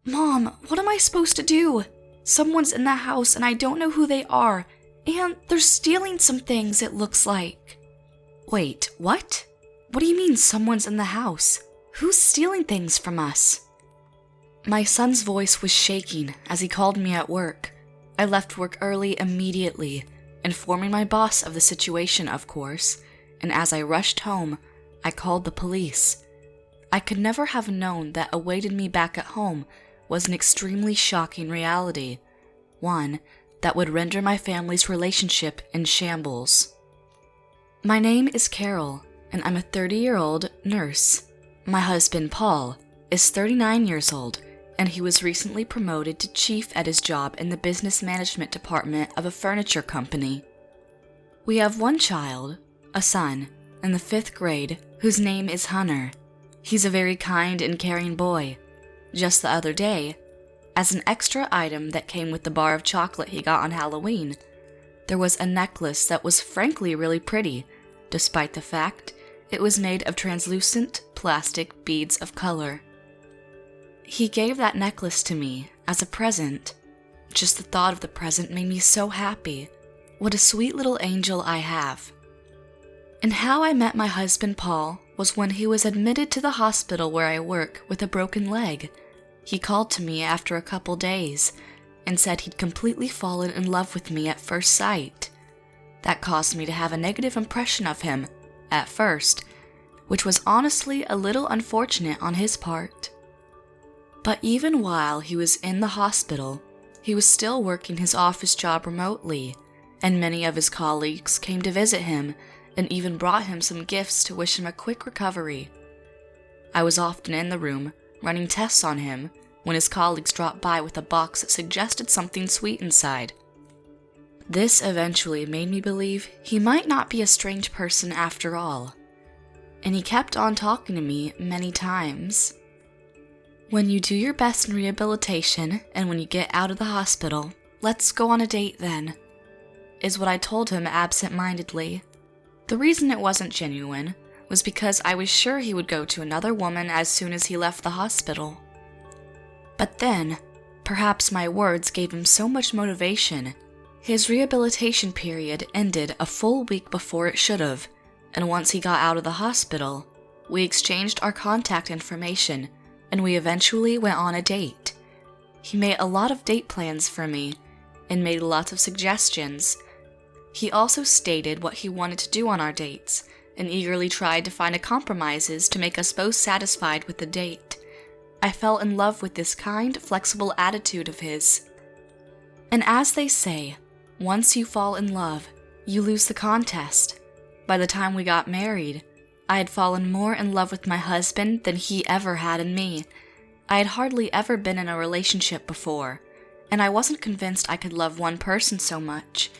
Mom, what am I supposed to do? Someone's in the house and I don't know who they are, and they're stealing some things, it looks like. Wait, what? What do you mean someone's in the house? Who's stealing things from us? My son's voice was shaking as he called me at work. I left work early immediately, informing my boss of the situation, of course, and as I rushed home, I called the police. I could never have known that awaited me back at home was an extremely shocking reality, one that would render my family's relationship in shambles. My name is Carol, and I'm a 30-year-old nurse. My husband, Paul, is 39 years old, and he was recently promoted to chief at his job in the business management department of a furniture company. We have one child, a son, in the 5th grade, whose name is Hunter. He's a very kind and caring boy. Just the other day, as an extra item that came with the bar of chocolate he got on Halloween, there was a necklace that was frankly really pretty, despite the fact it was made of translucent plastic beads of color. He gave that necklace to me as a present. Just the thought of the present made me so happy. What a sweet little angel I have. And how I met my husband Paul was when he was admitted to the hospital where I work with a broken leg. He called to me after a couple days and said he'd completely fallen in love with me at first sight. That caused me to have a negative impression of him at first, which was honestly a little unfortunate on his part. But even while he was in the hospital, he was still working his office job remotely, and many of his colleagues came to visit him and even brought him some gifts to wish him a quick recovery. I was often in the room, running tests on him, when his colleagues dropped by with a box that suggested something sweet inside. This eventually made me believe he might not be a strange person after all, and he kept on talking to me many times. When you do your best in rehabilitation and when you get out of the hospital, let's go on a date then, is what I told him absent-mindedly. The reason it wasn't genuine was because I was sure he would go to another woman as soon as he left the hospital. But then, perhaps my words gave him so much motivation. His rehabilitation period ended a full week before it should have, and once he got out of the hospital, we exchanged our contact information, and we eventually went on a date. He made a lot of date plans for me, and made lots of suggestions. He also stated what he wanted to do on our dates, and eagerly tried to find compromises to make us both satisfied with the date. I fell in love with this kind, flexible attitude of his. And as they say, once you fall in love, you lose the contest. By the time we got married, I had fallen more in love with my husband than he ever had in me. I had hardly ever been in a relationship before, and I wasn't convinced I could love one person so much,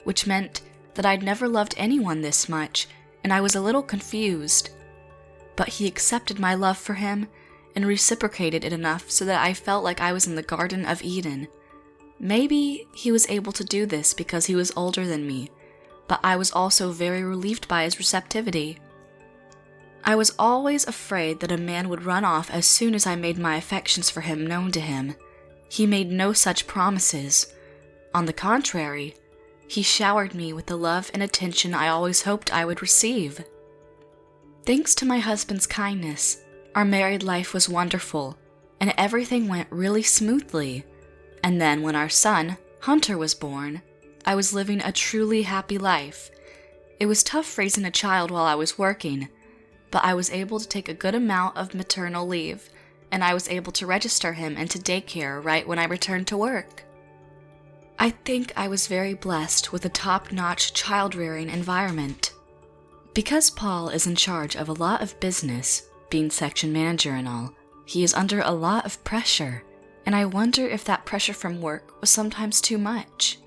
which meant that I'd never loved anyone this much, and I was a little confused. But he accepted my love for him and reciprocated it enough so that I felt like I was in the Garden of Eden. Maybe he was able to do this because he was older than me, but I was also very relieved by his receptivity. I was always afraid that a man would run off as soon as I made my affections for him known to him. He made no such promises. On the contrary, he showered me with the love and attention I always hoped I would receive. Thanks to my husband's kindness, our married life was wonderful, and everything went really smoothly. And then when our son, Hunter, was born, I was living a truly happy life. It was tough raising a child while I was working, but I was able to take a good amount of maternal leave, and I was able to register him into daycare right when I returned to work. I think I was very blessed with a top-notch child-rearing environment. Because Paul is in charge of a lot of business, being section manager and all, he is under a lot of pressure, and I wonder if that pressure from work was sometimes too much.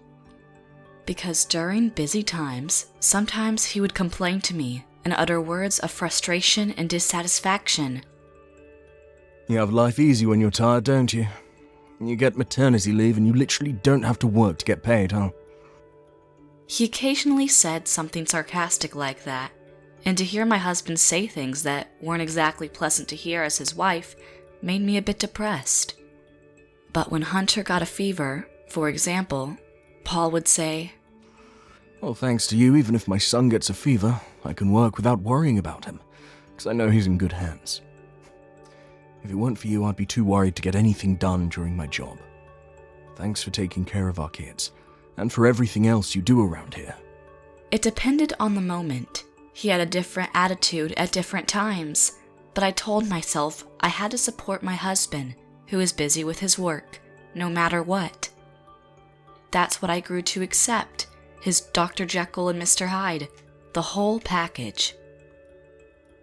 Because during busy times, sometimes he would complain to me and utter words of frustration and dissatisfaction. You have life easy when you're tired, don't you? You get maternity leave and you literally don't have to work to get paid, huh? He occasionally said something sarcastic like that, and to hear my husband say things that weren't exactly pleasant to hear as his wife made me a bit depressed. But when Hunter got a fever, for example, Paul would say, Well, thanks to you, even if my son gets a fever, I can work without worrying about him, because I know he's in good hands. If it weren't for you, I'd be too worried to get anything done during my job. Thanks for taking care of our kids, and for everything else you do around here. It depended on the moment. He had a different attitude at different times, but I told myself I had to support my husband, who is busy with his work, no matter what. That's what I grew to accept, his Dr. Jekyll and Mr. Hyde, the whole package.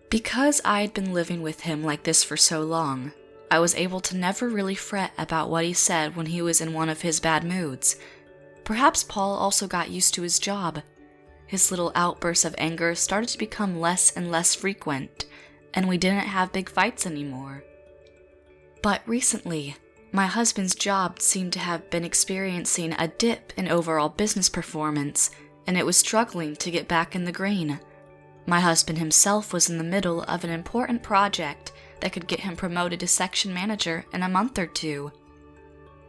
Because I had been living with him like this for so long, I was able to never really fret about what he said when he was in one of his bad moods. Perhaps Paul also got used to his job. His little outbursts of anger started to become less and less frequent, and we didn't have big fights anymore. But recently, my husband's job seemed to have been experiencing a dip in overall business performance, and it was struggling to get back in the green. My husband himself was in the middle of an important project that could get him promoted to section manager in a month or two.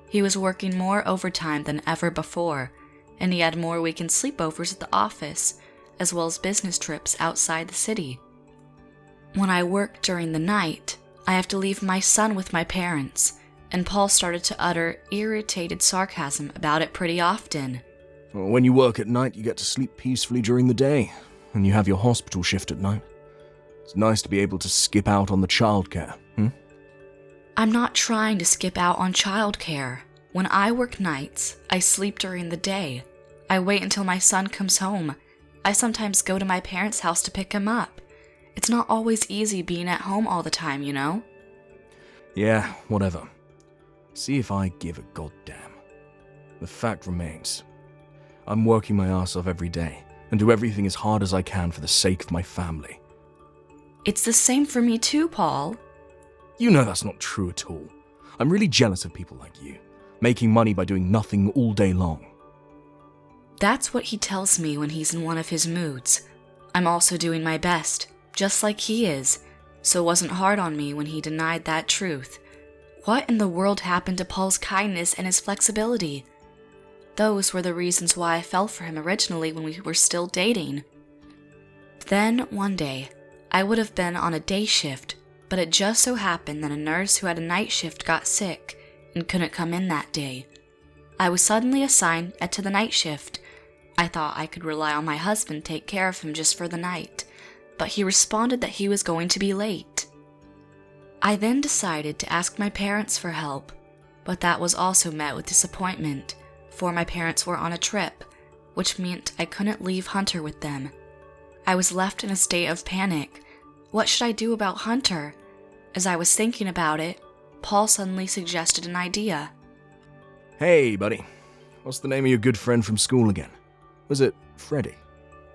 He was working more overtime than ever before, and he had more weekend sleepovers at the office, as well as business trips outside the city. When I work during the night, I have to leave my son with my parents, and Paul started to utter irritated sarcasm about it pretty often. Well, when you work at night, you get to sleep peacefully during the day, and you have your hospital shift at night. It's nice to be able to skip out on the childcare, I'm not trying to skip out on childcare. When I work nights, I sleep during the day. I wait until my son comes home. I sometimes go to my parents' house to pick him up. It's not always easy being at home all the time, you know? Yeah, whatever. See if I give a goddamn. The fact remains, I'm working my ass off every day and do everything as hard as I can for the sake of my family. It's the same for me too, Paul. You know that's not true at all. I'm really jealous of people like you, making money by doing nothing all day long. That's what he tells me when he's in one of his moods. I'm also doing my best, just like he is, so it wasn't hard on me when he denied that truth. What in the world happened to Paul's kindness and his flexibility? Those were the reasons why I fell for him originally when we were still dating. Then, one day, I would have been on a day shift, but it just so happened that a nurse who had a night shift got sick and couldn't come in that day. I was suddenly assigned to the night shift. I thought I could rely on my husband to take care of him just for the night, but he responded that he was going to be late. I then decided to ask my parents for help, but that was also met with disappointment, for my parents were on a trip, which meant I couldn't leave Hunter with them. I was left in a state of panic. What should I do about Hunter? As I was thinking about it, Paul suddenly suggested an idea. Hey, buddy. What's the name of your good friend from school again? Was it Freddie?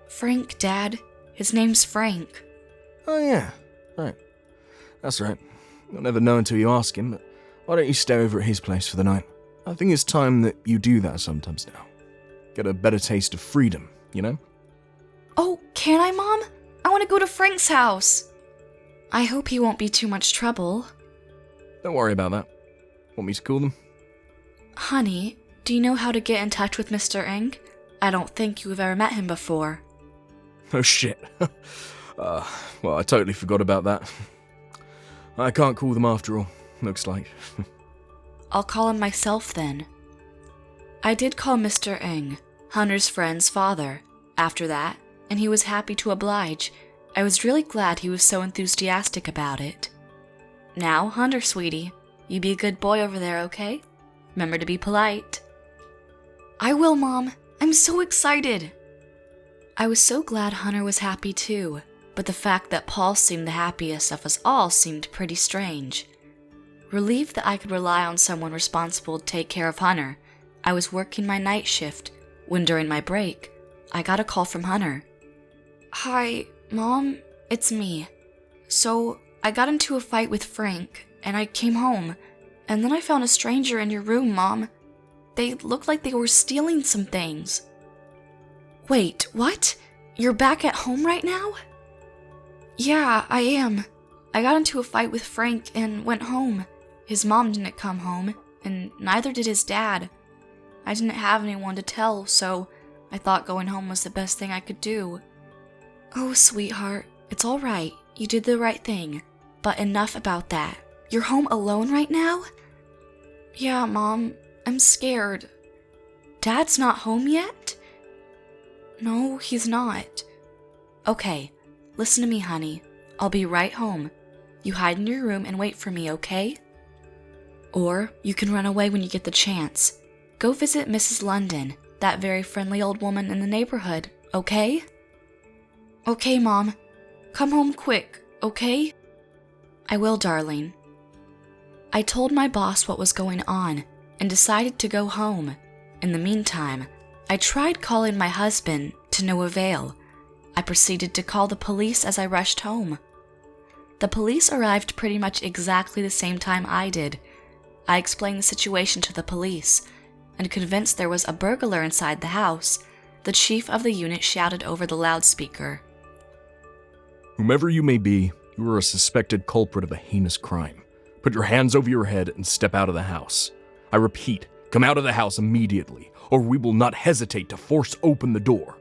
Frank, Dad. His name's Frank. Oh, yeah. Right. That's right. You'll never know until you ask him, but why don't you stay over at his place for the night? I think it's time that you do that sometimes now. Get a better taste of freedom, you know? Oh, can I, Mom? I want to go to Frank's house. I hope he won't be too much trouble. Don't worry about that. Want me to call them? Honey, do you know how to get in touch with Mr. Ng? I don't think you've ever met him before. Oh shit. Well, I totally forgot about that. I can't call them after all, looks like. I'll call him myself then. I did call Mr. Ng, Hunter's friend's father, after that, and he was happy to oblige. I was really glad he was so enthusiastic about it. Now, Hunter, sweetie, you be a good boy over there, okay? Remember to be polite. I will, Mom. I'm so excited. I was so glad Hunter was happy too, but the fact that Paul seemed the happiest of us all seemed pretty strange. Relieved that I could rely on someone responsible to take care of Hunter, I was working my night shift when during my break, I got a call from Hunter. Hi, Mom, it's me. So, I got into a fight with Frank, and I came home, and then I found a stranger in your room, Mom. They looked like they were stealing some things. Wait, what? You're back at home right now? Yeah, I am. I got into a fight with Frank and went home. His mom didn't come home, and neither did his dad. I didn't have anyone to tell, so I thought going home was the best thing I could do. Oh, sweetheart, it's all right. You did the right thing. But enough about that. You're home alone right now? Yeah, Mom. I'm scared. Dad's not home yet? No, he's not. Okay, listen to me, honey. I'll be right home. You hide in your room and wait for me, okay? Or you can run away when you get the chance. Go visit Mrs. London, that very friendly old woman in the neighborhood, okay? Okay, Mom. Come home quick, okay? I will, darling. I told my boss what was going on and decided to go home. In the meantime, I tried calling my husband to no avail. I proceeded to call the police as I rushed home. The police arrived pretty much exactly the same time I did. I explained the situation to the police, and convinced there was a burglar inside the house, the chief of the unit shouted over the loudspeaker. Whomever you may be, you are a suspected culprit of a heinous crime. Put your hands over your head and step out of the house. I repeat, come out of the house immediately, or we will not hesitate to force open the door.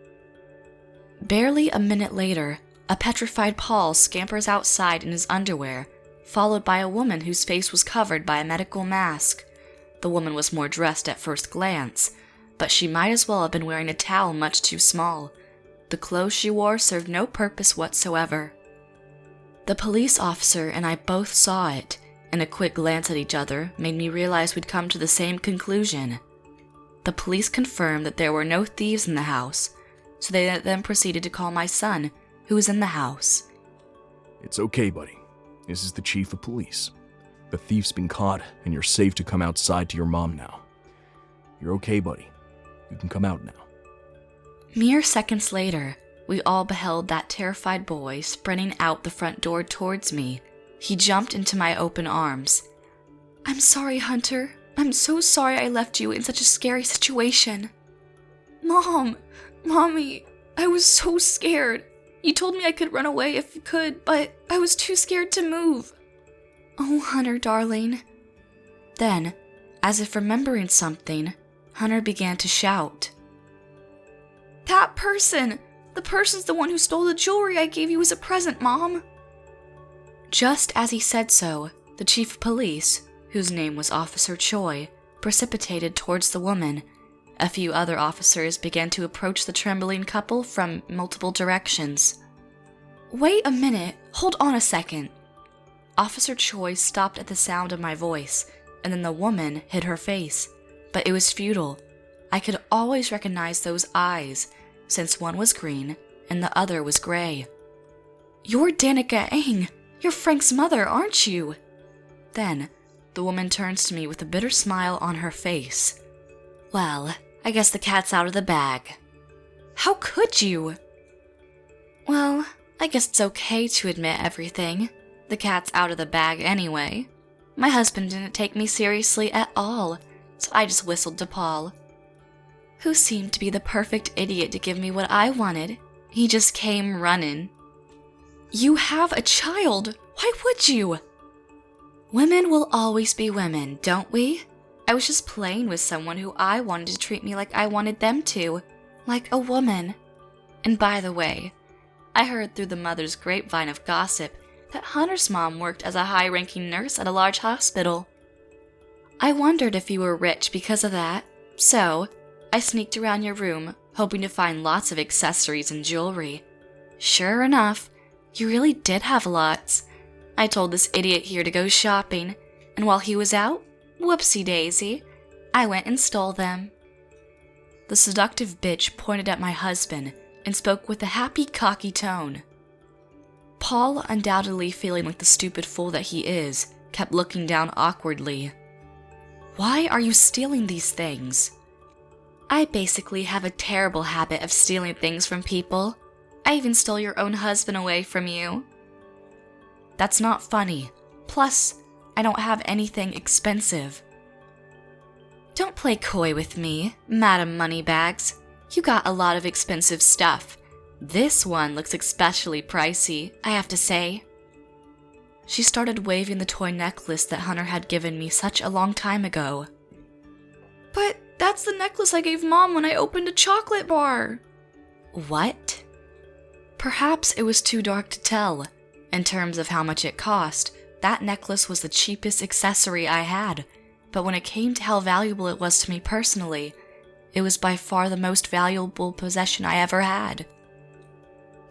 Barely a minute later, a petrified Paul scampers outside in his underwear, followed by a woman whose face was covered by a medical mask. The woman was more dressed at first glance, but she might as well have been wearing a towel much too small. The clothes she wore served no purpose whatsoever. The police officer and I both saw it, and a quick glance at each other made me realize we'd come to the same conclusion. The police confirmed that there were no thieves in the house, so they then proceeded to call my son, who was in the house. It's okay, buddy. This is the chief of police. The thief's been caught, and you're safe to come outside to your mom now. You're okay, buddy. You can come out now. Mere seconds later, we all beheld that terrified boy sprinting out the front door towards me. He jumped into my open arms. I'm sorry, Hunter. I'm so sorry I left you in such a scary situation. Mom! Mommy! I was so scared. You told me I could run away if you could, but I was too scared to move. Oh, Hunter, darling. Then, as if remembering something, Hunter began to shout. That person! The person's the one who stole the jewelry I gave you as a present, Mom. Just as he said so, the chief of police, whose name was Officer Choi, precipitated towards the woman. A few other officers began to approach the trembling couple from multiple directions. Wait a minute, hold on a second. Officer Choi stopped at the sound of my voice, and then the woman hid her face. But it was futile. I could always recognize those eyes, since one was green and the other was gray. You're Danica Ang. You're Frank's mother, aren't you? Then, the woman turns to me with a bitter smile on her face. Well, I guess the cat's out of the bag. How could you? Well, I guess it's okay to admit everything. The cat's out of the bag anyway. My husband didn't take me seriously at all, so I just whistled to Paul, who seemed to be the perfect idiot to give me what I wanted. He just came running. You have a child. Why would you? Women will always be women, don't we? I was just playing with someone who I wanted to treat me like I wanted them to, like a woman. And by the way, I heard through the mother's grapevine of gossip that Hunter's mom worked as a high-ranking nurse at a large hospital. I wondered if you were rich because of that, so I sneaked around your room, hoping to find lots of accessories and jewelry. Sure enough, you really did have lots. I told this idiot here to go shopping, and while he was out, whoopsie-daisy, I went and stole them. The seductive bitch pointed at my husband and spoke with a happy, cocky tone. Paul, undoubtedly feeling like the stupid fool that he is, kept looking down awkwardly. Why are you stealing these things? I basically have a terrible habit of stealing things from people. I even stole your own husband away from you. That's not funny. Plus, I don't have anything expensive. Don't play coy with me, Madam Moneybags. You got a lot of expensive stuff. This one looks especially pricey, I have to say. She started waving the toy necklace that Hunter had given me such a long time ago. But that's the necklace I gave Mom when I opened a chocolate bar. What? Perhaps it was too dark to tell. In terms of how much it cost, that necklace was the cheapest accessory I had. But when it came to how valuable it was to me personally, it was by far the most valuable possession I ever had.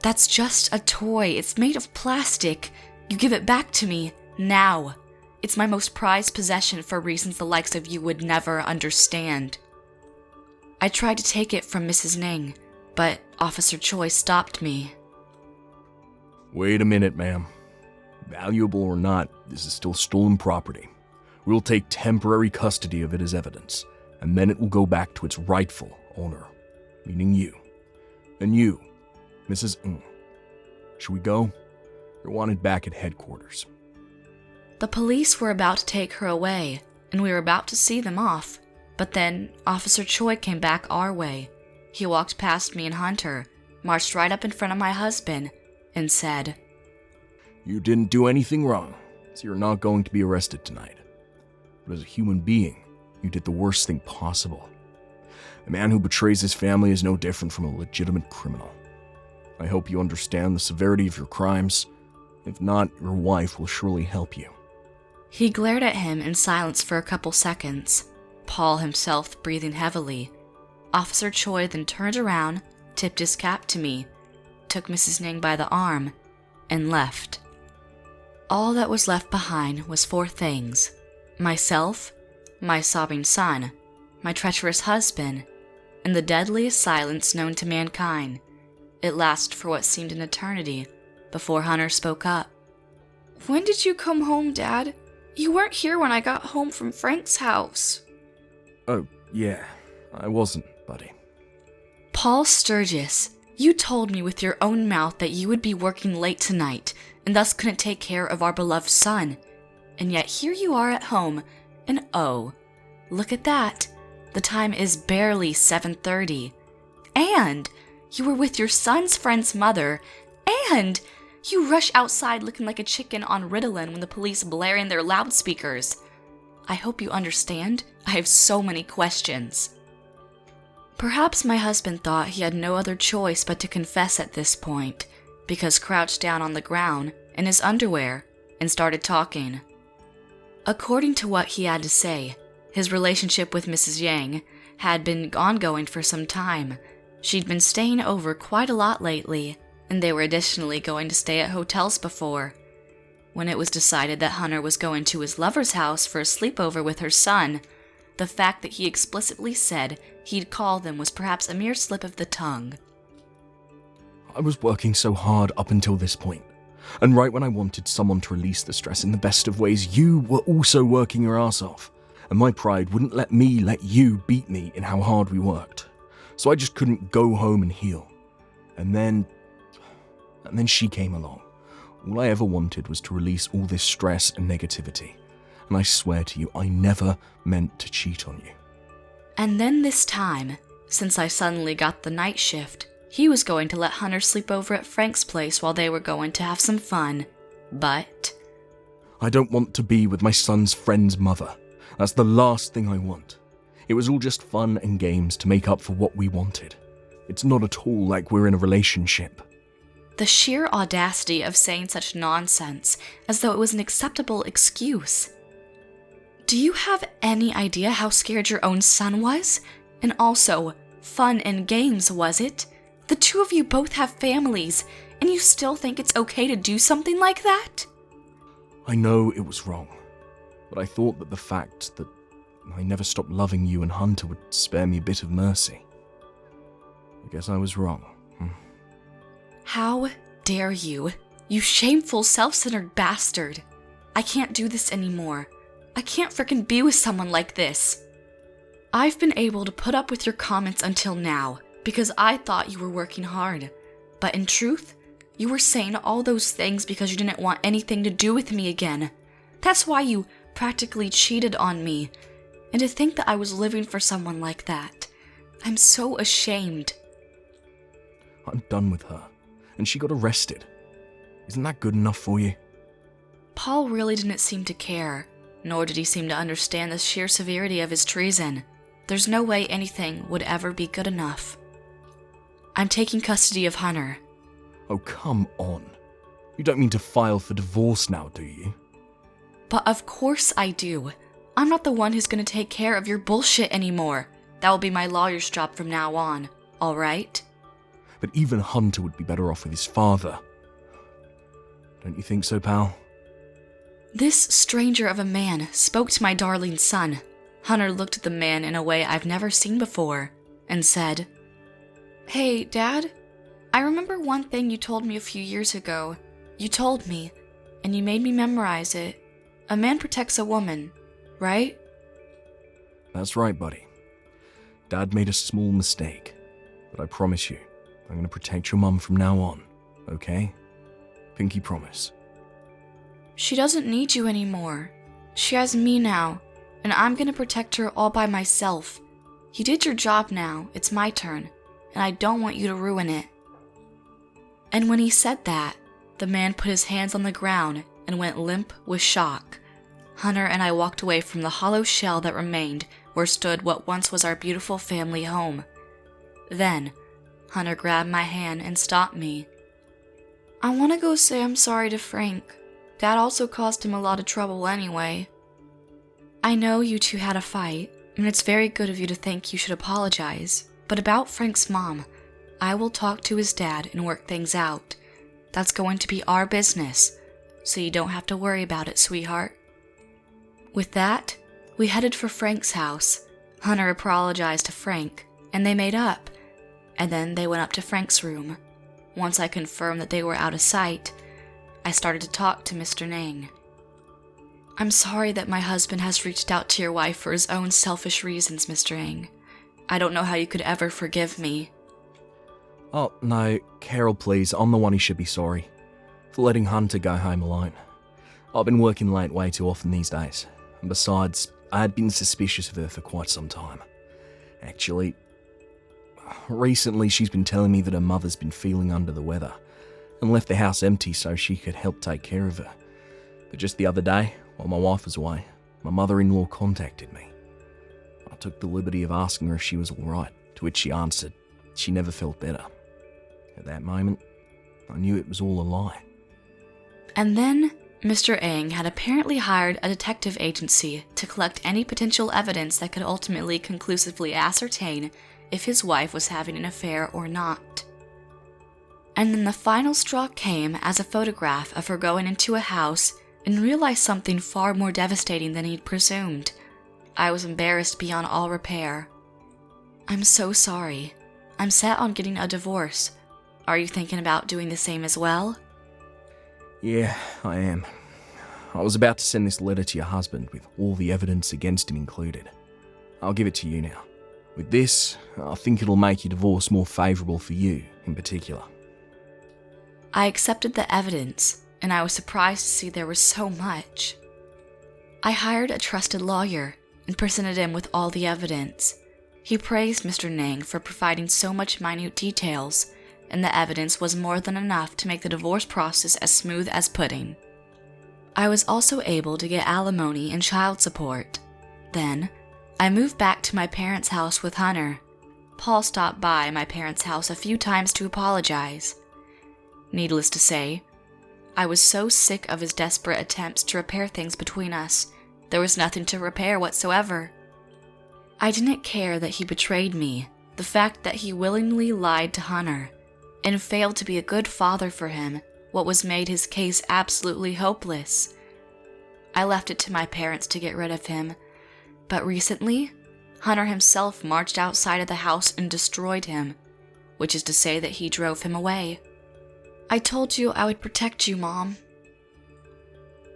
That's just a toy. It's made of plastic. You give it back to me, now. It's my most prized possession for reasons the likes of you would never understand. I tried to take it from Mrs. Ning, but Officer Choi stopped me. Wait a minute, ma'am. Valuable or not, this is still stolen property. We'll take temporary custody of it as evidence, and then it will go back to its rightful owner, meaning you. And you, Mrs. Ng. Should we go? You're wanted back at headquarters. The police were about to take her away, and we were about to see them off. But then Officer Choi came back our way. He walked past me and Hunter, marched right up in front of my husband, and said, You didn't do anything wrong, so you're not going to be arrested tonight. But as a human being, you did the worst thing possible. A man who betrays his family is no different from a legitimate criminal. I hope you understand the severity of your crimes. If not, your wife will surely help you. He glared at him in silence for a couple seconds, Paul himself breathing heavily. Officer Choi then turned around, tipped his cap to me, took Mrs. Ning by the arm, and left. All that was left behind was 4 things: myself, my sobbing son, my treacherous husband, and the deadliest silence known to mankind. It lasted for what seemed an eternity before Hunter spoke up. When did you come home, Dad? You weren't here when I got home from Frank's house. Oh, yeah, I wasn't, buddy. Paul Sturgis, you told me with your own mouth that you would be working late tonight and thus couldn't take care of our beloved son. And yet here you are at home, and oh, look at that. The time is barely 7:30. And you were with your son's friend's mother, and you rush outside looking like a chicken on Ritalin when the police blaring their loudspeakers. I hope you understand. I have so many questions. Perhaps my husband thought he had no other choice but to confess at this point, because crouched down on the ground in his underwear and started talking. According to what he had to say, his relationship with Mrs. Yang had been ongoing for some time. She'd been staying over quite a lot lately, and they were additionally going to stay at hotels before. When it was decided that Hunter was going to his lover's house for a sleepover with her son, the fact that he explicitly said he'd call them was perhaps a mere slip of the tongue. I was working so hard up until this point, and right when I wanted someone to release the stress in the best of ways, you were also working your ass off, and my pride wouldn't let me let you beat me in how hard we worked. So I just couldn't go home and heal. And then she came along. All I ever wanted was to release all this stress and negativity. And I swear to you, I never meant to cheat on you. And then this time, since I suddenly got the night shift, he was going to let Hunter sleep over at Frank's place while they were going to have some fun. But I don't want to be with my son's friend's mother. That's the last thing I want. It was all just fun and games to make up for what we wanted. It's not at all like we're in a relationship. the sheer audacity of saying such nonsense as though it was an acceptable excuse. Do you have any idea how scared your own son was? And also, fun and games, was it? The two of you both have families, and you still think it's okay to do something like that? I know it was wrong, but I thought that the fact that I never stopped loving you and Hunter would spare me a bit of mercy. I guess I was wrong. How dare you? You shameful, self-centered bastard. I can't do this anymore. I can't frickin' be with someone like this. I've been able to put up with your comments until now because I thought you were working hard. But in truth, you were saying all those things because you didn't want anything to do with me again. That's why you practically cheated on me. And to think that I was living for someone like that. I'm so ashamed. I'm done with her, and she got arrested. Isn't that good enough for you? Paul really didn't seem to care, nor did he seem to understand the sheer severity of his treason. There's no way anything would ever be good enough. I'm taking custody of Hunter. Oh, come on. You don't mean to file for divorce now, do you? But of course I do. I'm not the one who's going to take care of your bullshit anymore. That will be my lawyer's job from now on, all right? But even Hunter would be better off with his father. Don't you think so, pal? This stranger of a man spoke to my darling son. Hunter looked at the man in a way I've never seen before and said, "Hey, Dad, I remember one thing you told me a few years ago. You told me, and you made me memorize it. A man protects a woman, right?" That's right, buddy. Dad made a small mistake, but I promise you, I'm going to protect your mum from now on, okay? Pinky promise. She doesn't need you anymore. She has me now, and I'm going to protect her all by myself. You did your job now, it's my turn, and I don't want you to ruin it. And when he said that, the man put his hands on the ground and went limp with shock. Hunter and I walked away from the hollow shell that remained where stood what once was our beautiful family home. Then, Hunter grabbed my hand and stopped me. "I want to go say I'm sorry to Frank. Dad also caused him a lot of trouble anyway. I know you two had a fight, and it's very good of you to think you should apologize, but about Frank's mom, I will talk to his dad and work things out. That's going to be our business, so you don't have to worry about it, sweetheart." With that, we headed for Frank's house. Hunter apologized to Frank, and they made up, and then they went up to Frank's room. Once I confirmed that they were out of sight, I started to talk to Mr. Nang. "I'm sorry that my husband has reached out to your wife for his own selfish reasons, Mr. Nang. I don't know how you could ever forgive me." Oh, no, Carol, please, I'm the one who should be sorry for letting Hunter go home alone. I've been working late way too often these days, and besides, I had been suspicious of her for quite some time. Actually, recently she's been telling me that her mother's been feeling under the weather and left the house empty so she could help take care of her. But just the other day, while my wife was away, my mother-in-law contacted me. I took the liberty of asking her if she was alright, to which she answered she never felt better. At that moment, I knew it was all a lie. And then, Mr. Ang had apparently hired a detective agency to collect any potential evidence that could ultimately conclusively ascertain if his wife was having an affair or not. And then the final straw came as a photograph of her going into a house and realized something far more devastating than he'd presumed. I was embarrassed beyond all repair. "I'm so sorry. I'm set on getting a divorce. Are you thinking about doing the same as well?" Yeah, I am. I was about to send this letter to your husband with all the evidence against him included. I'll give it to you now. With this, I think it'll make your divorce more favourable for you in particular. I accepted the evidence, and I was surprised to see there was so much. I hired a trusted lawyer and presented him with all the evidence. He praised Mr. Nang for providing so much minute details, and the evidence was more than enough to make the divorce process as smooth as pudding. I was also able to get alimony and child support. Then, I moved back to my parents' house with Hunter. Paul stopped by my parents' house a few times to apologize. Needless to say, I was so sick of his desperate attempts to repair things between us, there was nothing to repair whatsoever. I didn't care that he betrayed me, the fact that he willingly lied to Hunter, and failed to be a good father for him, what was made his case absolutely hopeless. I left it to my parents to get rid of him, but recently, Hunter himself marched outside of the house and destroyed him, which is to say that he drove him away. "I told you I would protect you, Mom."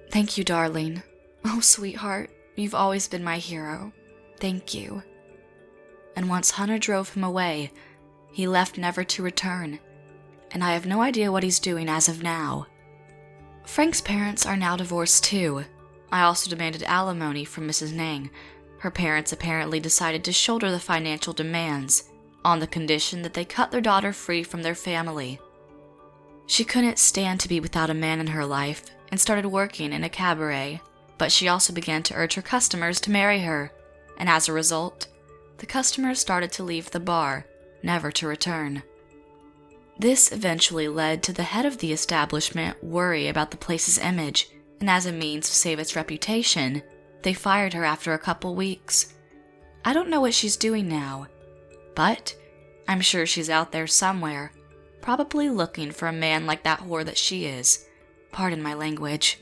"Thank you, darling. Oh, sweetheart, you've always been my hero. Thank you." And once Hunter drove him away, he left never to return, and I have no idea what he's doing as of now. Frank's parents are now divorced too. I also demanded alimony from Mrs. Nang. Her parents apparently decided to shoulder the financial demands, on the condition that they cut their daughter free from their family. She couldn't stand to be without a man in her life and started working in a cabaret, but she also began to urge her customers to marry her, and as a result, the customers started to leave the bar, never to return. This eventually led to the head of the establishment worry about the place's image, and as a means to save its reputation, they fired her after a couple weeks. I don't know what she's doing now, but I'm sure she's out there somewhere, probably looking for a man like that whore that she is. Pardon my language.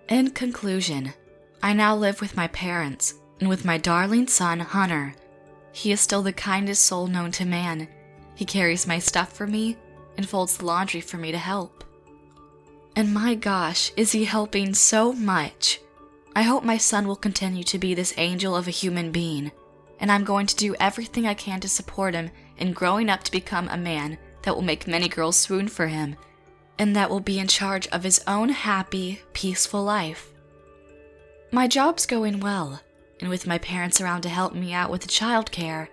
In conclusion, I now live with my parents and with my darling son, Hunter. He is still the kindest soul known to man. He carries my stuff for me and folds the laundry for me to help. And my gosh, is he helping so much. I hope my son will continue to be this angel of a human being, and I'm going to do everything I can to support him in growing up to become a man that will make many girls swoon for him, and that will be in charge of his own happy, peaceful life. My job's going well, and with my parents around to help me out with the childcare,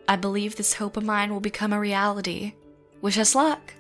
I believe this hope of mine will become a reality. Wish us luck!